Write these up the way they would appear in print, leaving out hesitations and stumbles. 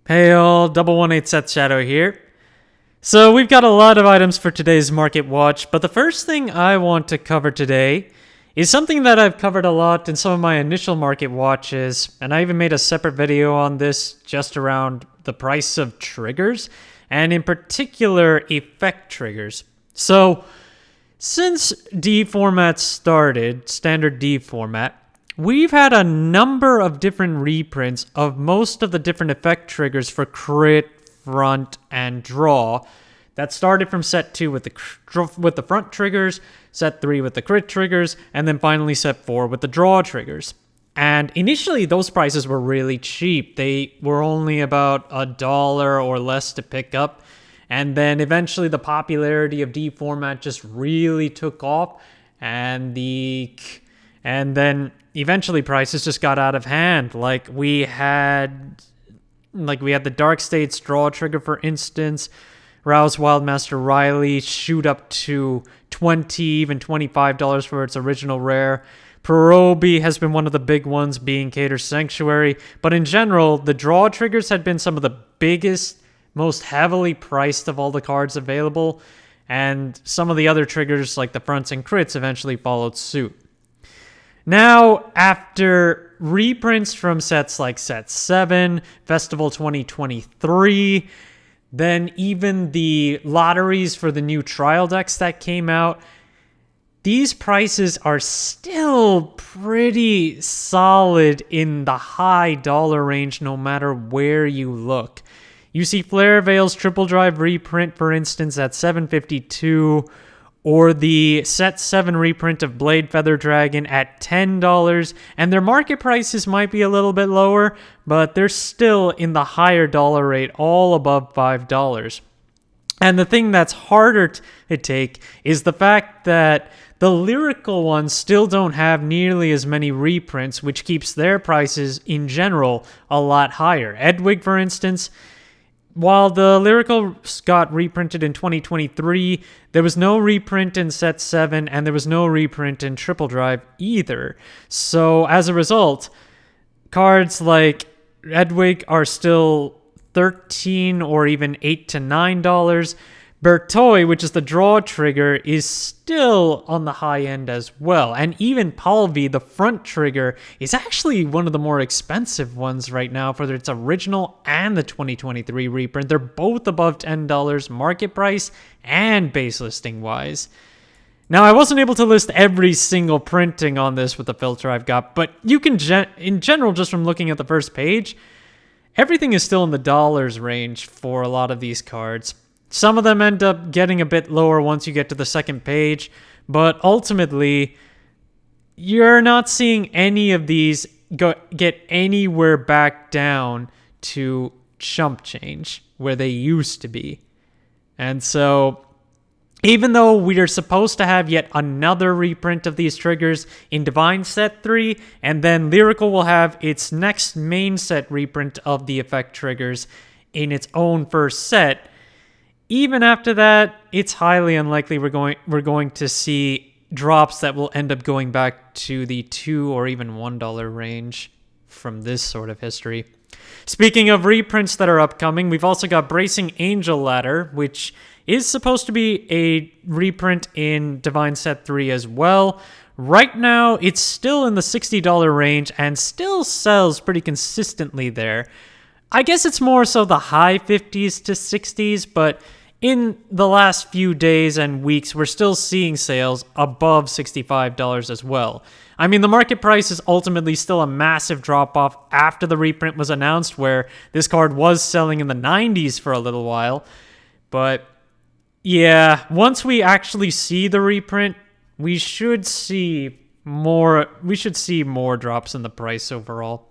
Hey all, 118 Seth Shadow here. So we've got a lot of items for today's market watch, but the first thing I want to cover today is something that I've covered a lot in some of my initial market watches, and I even made a separate video on this just around the price of triggers, and in particular effect triggers. So since D format started, standard D format, we've had a number of different reprints of most of the different effect triggers for crit, front, and draw. That started from set 2 with the front triggers, set 3 with the crit triggers, and then finally set 4 with the draw triggers. And initially, those prices were really cheap. They were only about $1 or less to pick up. And then eventually the popularity of D format just really took off, and then eventually prices just got out of hand. Like we had the Dark States draw trigger, for instance. Rouse Wildmaster Riley shoot up to $20, even $25 for its original rare. Perobi has been one of the big ones, being Cater Sanctuary. But in general, the draw triggers had been some of the biggest, most heavily priced of all the cards available. And some of the other triggers, like the fronts and crits, eventually followed suit. Now, after reprints from sets like Set 7, Festival 2023, then even the lotteries for the new trial decks that came out, these prices are still pretty solid in the high dollar range no matter where you look. You see Flare Veil's Triple Drive reprint, for instance, at $7.52, or the Set 7 reprint of Blade Feather Dragon at $10, and their market prices might be a little bit lower, but they're still in the higher dollar rate, all above $5. And the thing that's harder to take is the fact that the lyrical ones still don't have nearly as many reprints, which keeps their prices in general a lot higher. Edwig, for instance, while the lyrical got reprinted in 2023, there was no reprint in Set 7, and there was no reprint in Triple Drive either. So as a result, cards like Edwig are still $13 or even $8 to $9. Bertoy, which is the draw trigger, is still on the high end as well. And even Palvi, the front trigger, is actually one of the more expensive ones right now for its original and the 2023 reprint. They're both above $10 market price and base listing wise. Now, I wasn't able to list every single printing on this with the filter I've got, but you can, in general, just from looking at the first page, everything is still in the dollars range for a lot of these cards. Some of them end up getting a bit lower once you get to the second page, but ultimately, you're not seeing any of these get anywhere back down to chump change where they used to be. And so, even though we are supposed to have yet another reprint of these triggers in Divine Set 3, and then Lyrical will have its next main set reprint of the effect triggers in its own first set, even after that, it's highly unlikely we're going to see drops that will end up going back to the $2 or even $1 range from this sort of history. Speaking of reprints that are upcoming, we've also got Bracing Angel Ladder, which is supposed to be a reprint in Divine Set 3 as well. Right now, it's still in the $60 range and still sells pretty consistently there. I guess it's more so the high 50s to 60s, but in the last few days and weeks, we're still seeing sales above $65 as well. I mean, the market price is ultimately still a massive drop-off after the reprint was announced, where this card was selling in the 90s for a little while. But yeah, once we actually see the reprint, we should see more drops in the price overall.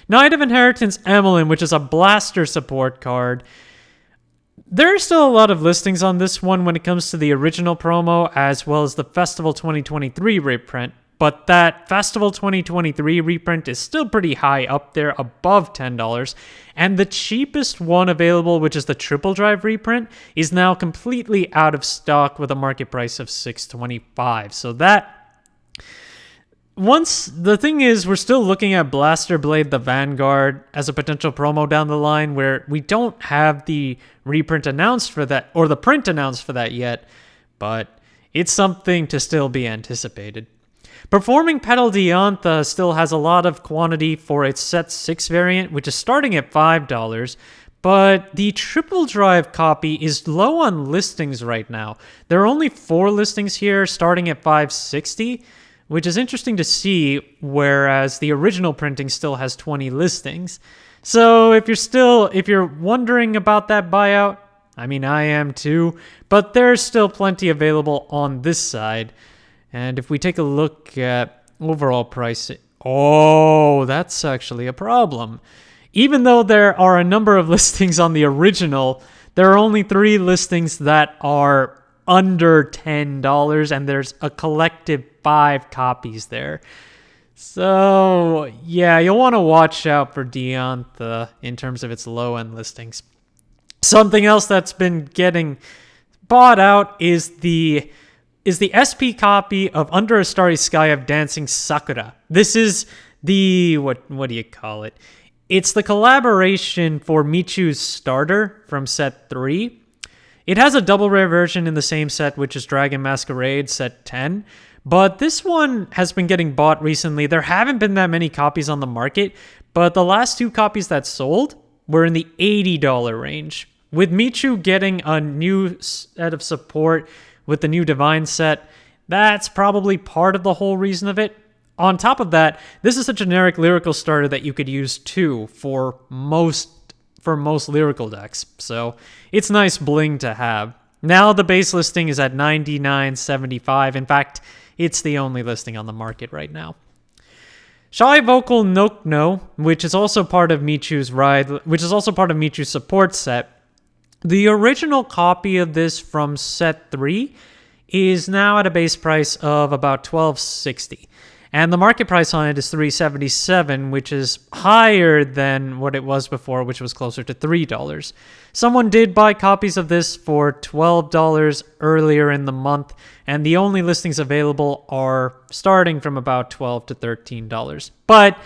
Knight of Inheritance Emmeline, which is a blaster support card. There are still a lot of listings on this one when it comes to the original promo as well as the Festival 2023 reprint, but that Festival 2023 reprint is still pretty high up there, above $10, and the cheapest one available, which is the Triple Drive reprint, is now completely out of stock with a market price of $6.25. So The thing is, we're still looking at Blaster Blade the Vanguard as a potential promo down the line, where we don't have the reprint announced for that, or the print announced for that yet, but it's something to still be anticipated. Performing Petal Diantha still has a lot of quantity for its Set 6 variant, which is starting at $5, but the Triple Drive copy is low on listings right now. There are only 4 listings here, starting at $560, which is interesting to see, whereas the original printing still has 20 listings. So if you're wondering about that buyout, I mean, I am too, but there's still plenty available on this side. And if we take a look at overall pricing, oh, that's actually a problem. Even though there are a number of listings on the original, there are only 3 listings that are under $10, and there's a collective 5 copies there. So, yeah, you'll want to watch out for Diantha in terms of its low-end listings. Something else that's been getting bought out is the SP copy of Under a Starry Sky of Dancing Sakura. This is the, what do you call it? It's the collaboration for Michu's starter from set 3. It has a double rare version in the same set, which is Dragon Masquerade set 10. But this one has been getting bought recently. There haven't been that many copies on the market, but the last 2 copies that sold were in the $80 range. With Michu getting a new set of support with the new Divine set, that's probably part of the whole reason of it. On top of that, this is a generic lyrical starter that you could use too for most lyrical decks. So it's nice bling to have. Now the base listing is at $99.75. In fact, it's the only listing on the market right now. Shy Vocal Nokno, which is also part of Michu's support set. The original copy of this from set 3 is now at a base price of about $12.60. And the market price on it is $3.77, which is higher than what it was before, which was closer to $3. Someone did buy copies of this for $12 earlier in the month, and the only listings available are starting from about $12 to $13. But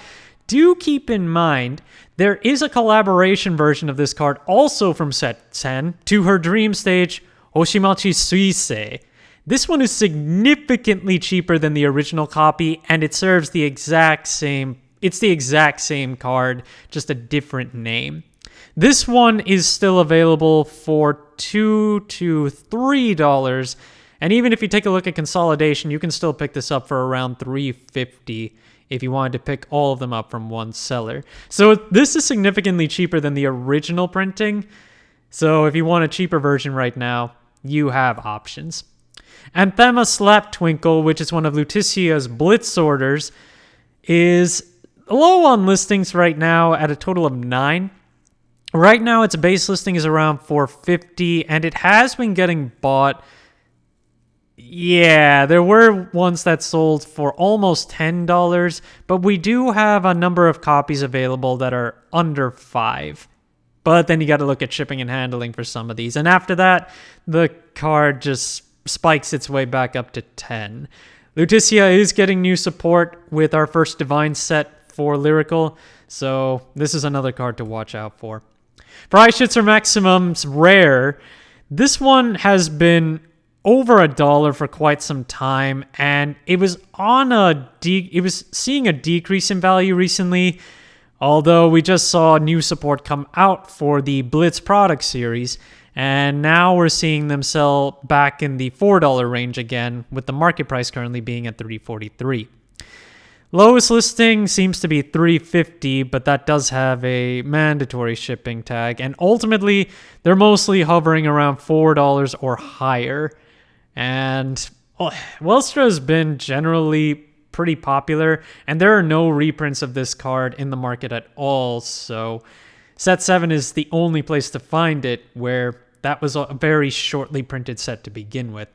do keep in mind, there is a collaboration version of this card also from set 10 to her dream stage, Oshimachi Suisei. This one is significantly cheaper than the original copy, and it serves the exact same. It's the exact same card, just a different name. This one is still available for $2 to $3, and even if you take a look at consolidation, you can still pick this up for around $3.50 if you wanted to pick all of them up from one seller. So this is significantly cheaper than the original printing. So if you want a cheaper version right now, you have options. Anthema Slap Twinkle, which is one of Luticia's Blitz orders, is low on listings right now at a total of 9. Right now, its base listing is around $4.50, and it has been getting bought. Yeah, there were ones that sold for almost $10, but we do have a number of copies available that are under $5. But then you got to look at shipping and handling for some of these. And after that, the card just spikes its way back up to 10. Luticia is getting new support with our first Divine set for Lyrical, so this is another card to watch out for. Freischützer Maximum's Rare. This one has been over $1 for quite some time, and it was seeing a decrease in value recently, although we just saw new support come out for the Blitz product series. And now we're seeing them sell back in the $4 range again, with the market price currently being at $3.43. Lowest listing seems to be $3.50, but that does have a mandatory shipping tag. And ultimately, they're mostly hovering around $4 or higher. And Welstra has been generally pretty popular, and there are no reprints of this card in the market at all. So Set 7 is the only place to find it, where that was a very shortly printed set to begin with.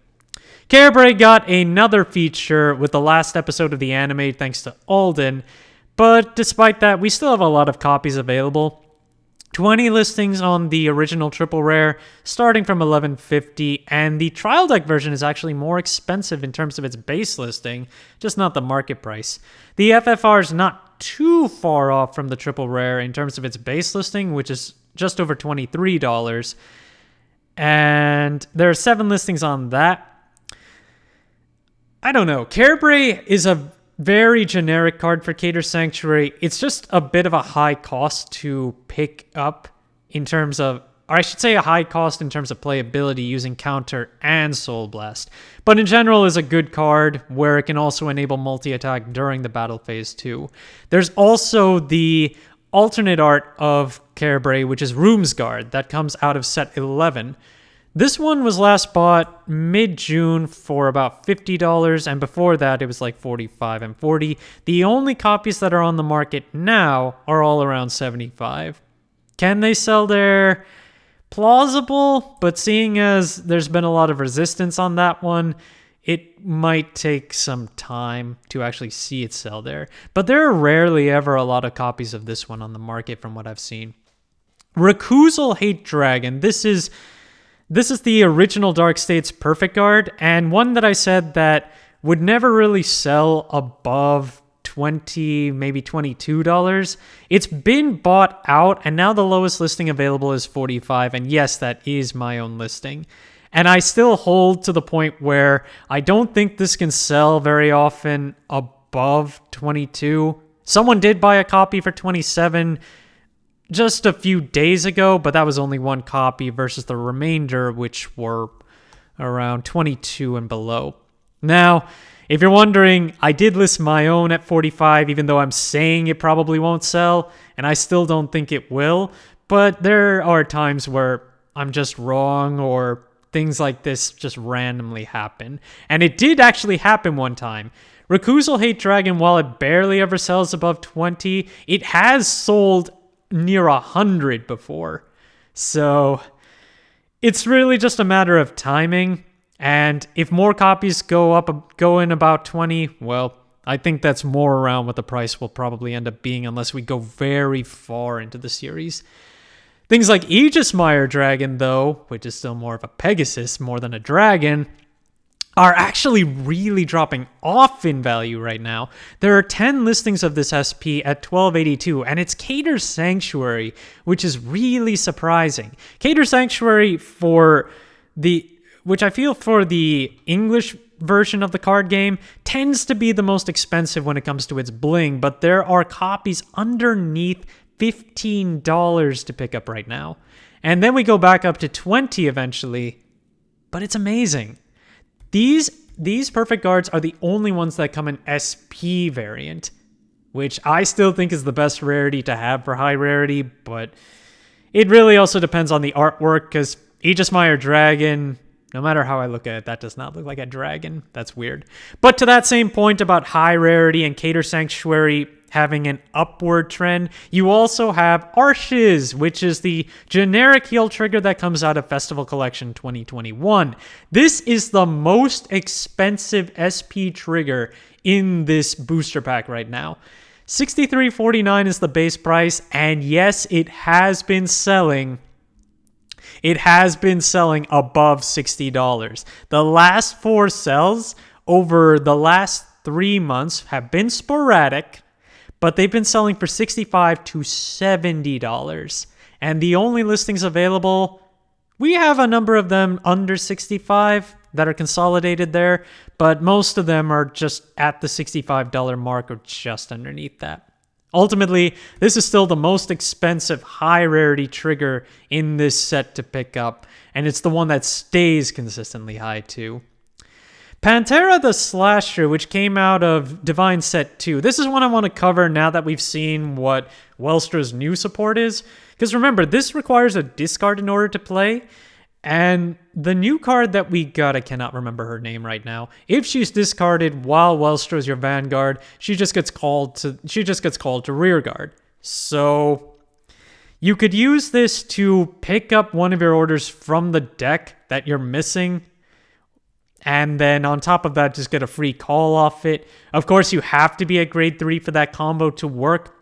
Carebrae got another feature with the last episode of the anime thanks to Alden, but despite that, we still have a lot of copies available. 20 listings on the original triple rare, starting from 1150, and the trial deck version is actually more expensive in terms of its base listing, just not the market price. The FFR is not too far off from the triple rare in terms of its base listing, which is just over $23, and there are 7 listings on that. I don't know. Carebray is a very generic card for Cater Sanctuary. It's just a bit of a high cost to pick up in terms of, or I should say a high cost in terms of playability using Counter and Soul Blast. But in general is a good card where it can also enable multi-attack during the battle phase too. There's also the alternate art of Carebray, which is Roomsguard, that comes out of set 11. This one was last bought mid-June for about $50, and before that it was like $45 and $40. The only copies that are on the market now are all around $75. Can they sell there? Plausible, but seeing as there's been a lot of resistance on that one, it might take some time to actually see it sell there. But there are rarely ever a lot of copies of this one on the market from what I've seen. Recusal Hate Dragon. This is the original Dark States Perfect Guard, and one that I said that would never really sell above $20, maybe $22. It's been bought out, and now the lowest listing available is $45, and yes, that is my own listing. And I still hold to the point where I don't think this can sell very often above $22. Someone did buy a copy for $27 just a few days ago, but that was only one copy versus the remainder, which were around 22 and below. Now, if you're wondering, I did list my own at 45, even though I'm saying it probably won't sell, and I still don't think it will, but there are times where I'm just wrong or things like this just randomly happen. And it did actually happen one time. Recusal Hate Dragon, while it barely ever sells above 20, it has sold near 100 before. So it's really just a matter of timing, and if more copies go in about 20, well, I think that's more around what the price will probably end up being unless we go very far into the series. Things like Aegismire Dragon, though, which is still more of a Pegasus more than a dragon, are actually really dropping off in value right now. There are 10 listings of this SP at $12.82, and it's Cater Sanctuary, which is really surprising. Cater Sanctuary which I feel for the English version of the card game, tends to be the most expensive when it comes to its bling, but there are copies underneath $15 to pick up right now. And then we go back up to $20 eventually, but it's amazing. These Perfect Guards are the only ones that come in SP variant, which I still think is the best rarity to have for high rarity, but it really also depends on the artwork, because Aegismire Dragon, no matter how I look at it, that does not look like a dragon. That's weird. But to that same point about high rarity and Cater Sanctuary having an upward trend, you also have Arches, which is the generic heal trigger that comes out of Festival Collection 2021. This is the most expensive SP trigger in this booster pack right now. $63.49 is the base price, and yes, it has been selling. It has been selling above $60. The last 4 sells over the last 3 months have been sporadic, but they've been selling for $65 to $70. And the only listings available, we have a number of them under $65 that are consolidated there, but most of them are just at the $65 mark or just underneath that. Ultimately, this is still the most expensive high rarity trigger in this set to pick up, and it's the one that stays consistently high too. Pantera the Slasher, which came out of DivineZ 2. This is one I want to cover now that we've seen what Welstra's new support is. Because remember, this requires a discard in order to play. And the new card that we got, I cannot remember her name right now. If she's discarded while Welstra's your Vanguard, she just gets called to rearguard. So you could use this to pick up one of your orders from the deck that you're missing, and then on top of that, just get a free call off it. Of course, you have to be at grade 3 for that combo to work.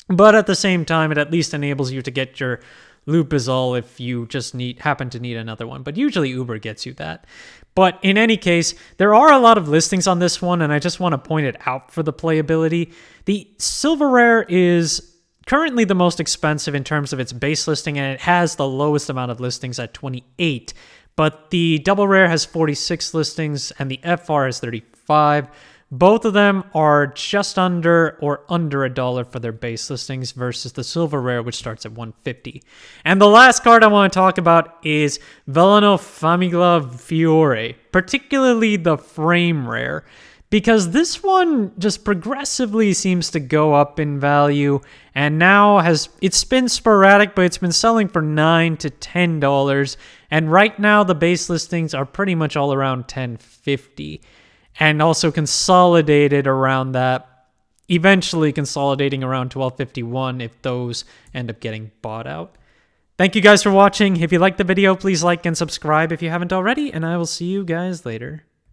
But at the same time, it at least enables you to get your Lupizol if you just happen to need another one. But usually Uber gets you that. But in any case, there are a lot of listings on this one, and I just want to point it out for the playability. The Silver Rare is currently the most expensive in terms of its base listing, and it has the lowest amount of listings at 28. But the Double Rare has 46 listings, and the FR has 35. Both of them are just under or under $1 for their base listings versus the Silver Rare, which starts at $150. And the last card I want to talk about is Veleno Famiglia Fiore, particularly the Frame Rare, because this one just progressively seems to go up in value, and now it's been sporadic, but it's been selling for $9 to $10, and right now the base listings are pretty much all around $10.50. And also consolidated around that, eventually consolidating around $12.51 if those end up getting bought out. Thank you guys for watching. If you liked the video, please like and subscribe if you haven't already, and I will see you guys later.